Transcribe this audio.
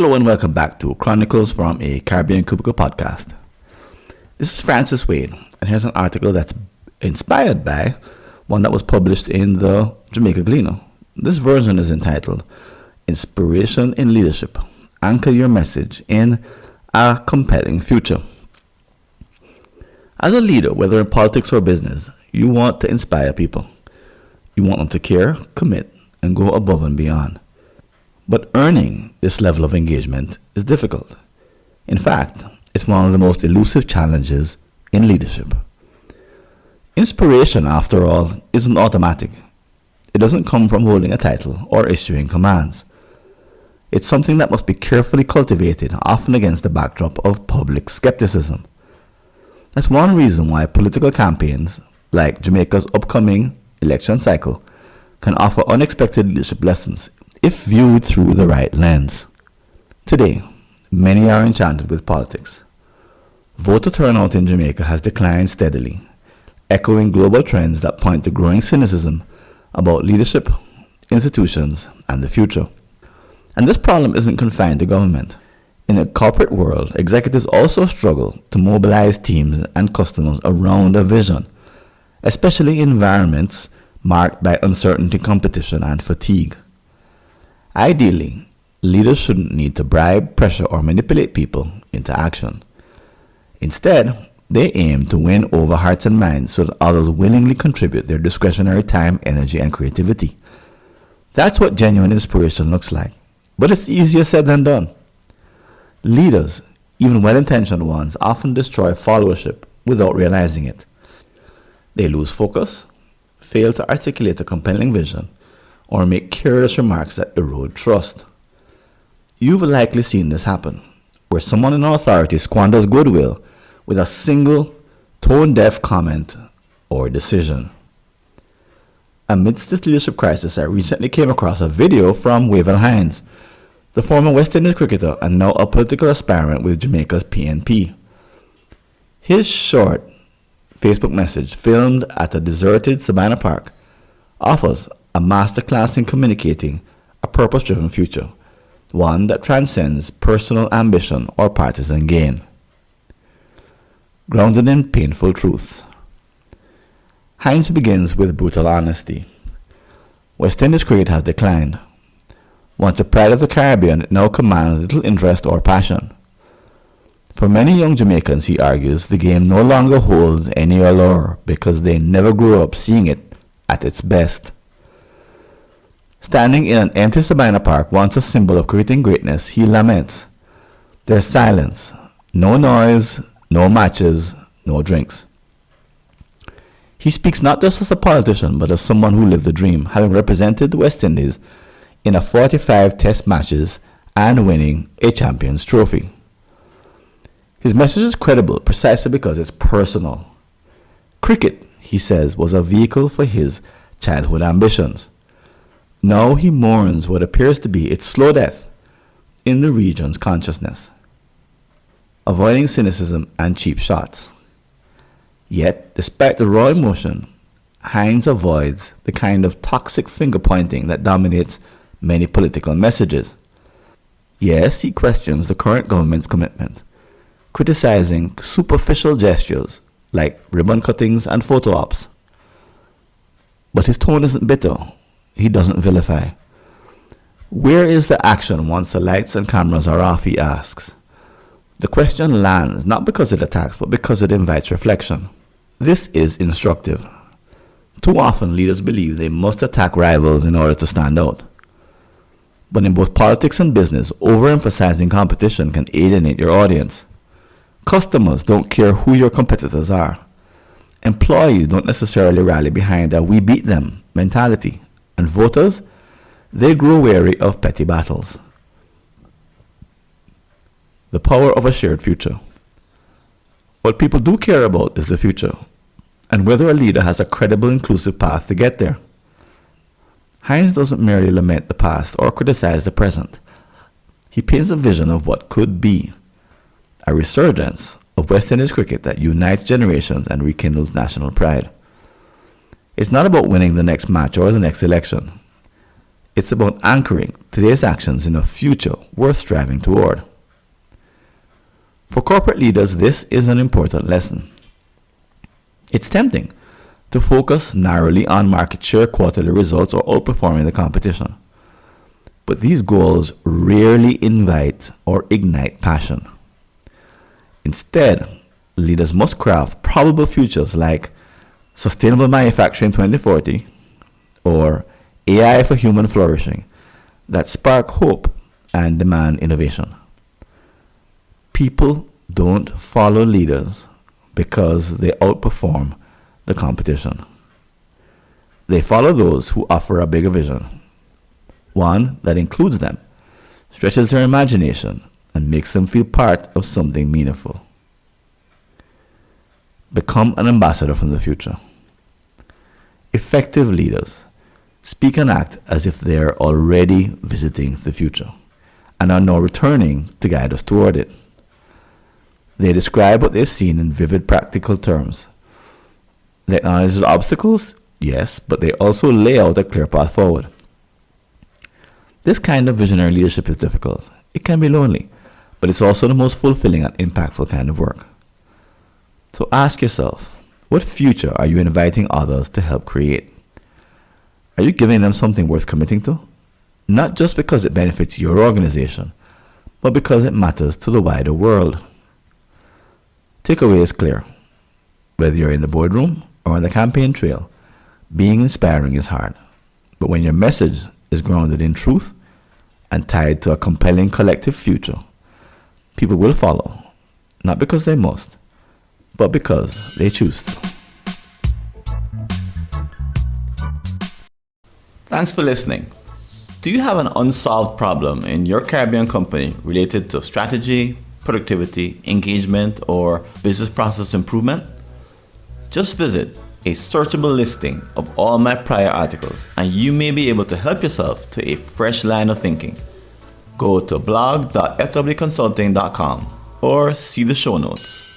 Hello and welcome back to Chronicles from a Caribbean Cubicle podcast. This is Francis Wade, and here's an article that's inspired by one that was published in the Jamaica Gleaner. This version is entitled Inspiration in Leadership. Anchor your message in a compelling future. As a leader, whether in politics or business, you want to inspire people. You want them to care, commit, and go above and beyond. But earning this level of engagement is difficult. In fact, it's one of the most elusive challenges in leadership. Inspiration, after all, isn't automatic. It doesn't come from holding a title or issuing commands. It's something that must be carefully cultivated, often against the backdrop of public skepticism. That's one reason why political campaigns, like Jamaica's upcoming election cycle, can offer unexpected leadership lessons if viewed through the right lens. Today, many are enchanted with politics. Voter turnout in Jamaica has declined steadily, echoing global trends that point to growing cynicism about leadership, institutions, and the future. And this problem isn't confined to government. In the corporate world, executives also struggle to mobilize teams and customers around a vision, especially in environments marked by uncertainty, competition, and fatigue. Ideally, leaders shouldn't need to bribe, pressure, or manipulate people into action. Instead, they aim to win over hearts and minds so that others willingly contribute their discretionary time, energy, and creativity. That's what genuine inspiration looks like, but it's easier said than done. Leaders, even well-intentioned ones, often destroy followership without realizing it. They lose focus, fail to articulate a compelling vision, or make careless remarks that erode trust. You've likely seen this happen, where someone in authority squanders goodwill with a single tone-deaf comment or decision. Amidst this leadership crisis, I recently came across a video from Wavell Hines, the former West Indies cricketer and now a political aspirant with Jamaica's PNP. His short Facebook message, filmed at a deserted Savannah Park, offers a masterclass in communicating a purpose-driven future, one that transcends personal ambition or partisan gain. Grounded in painful truths. Hines begins with brutal honesty. West Indies cricket has declined. Once a pride of the Caribbean, it now commands little interest or passion. For many young Jamaicans, he argues, the game no longer holds any allure because they never grew up seeing it at its best. Standing in an empty Savannah Park, once a symbol of cricketing greatness, he laments, "There's silence, no noise, no matches, no drinks." He speaks not just as a politician, but as someone who lived the dream, having represented the West Indies in a 45 test matches and winning a Champions Trophy. His message is credible precisely because it's personal. Cricket, he says, was a vehicle for his childhood ambitions. Now he mourns what appears to be its slow death in the region's consciousness, avoiding cynicism and cheap shots. Yet, despite the raw emotion, Hines avoids the kind of toxic finger-pointing that dominates many political messages. Yes, he questions the current government's commitment, criticizing superficial gestures like ribbon cuttings and photo ops. But his tone isn't bitter. He doesn't vilify. Where is the action once the lights and cameras are off, he asks. The question lands not because it attacks, but because it invites reflection. This is instructive. Too often leaders believe they must attack rivals in order to stand out. But in both politics and business, overemphasizing competition can alienate your audience. Customers don't care who your competitors are. Employees don't necessarily rally behind a "we beat them" mentality. And voters, they grow weary of petty battles. The power of a shared future. What people do care about is the future, and whether a leader has a credible, inclusive path to get there. Hines doesn't merely lament the past or criticize the present. He paints a vision of what could be, a resurgence of West Indies cricket that unites generations and rekindles national pride. It's not about winning the next match or the next election. It's about anchoring today's actions in a future worth striving toward. For corporate leaders, this is an important lesson. It's tempting to focus narrowly on market share, quarterly results, or outperforming the competition. But these goals rarely invite or ignite passion. Instead, leaders must craft probable futures like sustainable manufacturing 2040 or AI for human flourishing that spark hope and demand innovation. People don't follow leaders because they outperform the competition. They follow those who offer a bigger vision, one that includes them, stretches their imagination, and makes them feel part of something meaningful. Become an ambassador from the future. Effective leaders speak and act as if they are already visiting the future and are now returning to guide us toward it. They describe what they've seen in vivid, practical terms. They acknowledge the obstacles, yes, but they also lay out a clear path forward. This kind of visionary leadership is difficult. It can be lonely, but it's also the most fulfilling and impactful kind of work. So ask yourself, what future are you inviting others to help create? Are you giving them something worth committing to? Not just because it benefits your organization, but because it matters to the wider world. Takeaway is clear. Whether you're in the boardroom or on the campaign trail, being inspiring is hard. But when your message is grounded in truth and tied to a compelling collective future, people will follow, not because they must, but because they choose to. Thanks for listening. Do you have an unsolved problem in your Caribbean company related to strategy, productivity, engagement, or business process improvement? Just visit a searchable listing of all my prior articles and you may be able to help yourself to a fresh line of thinking. Go to blog.fwconsulting.com or see the show notes.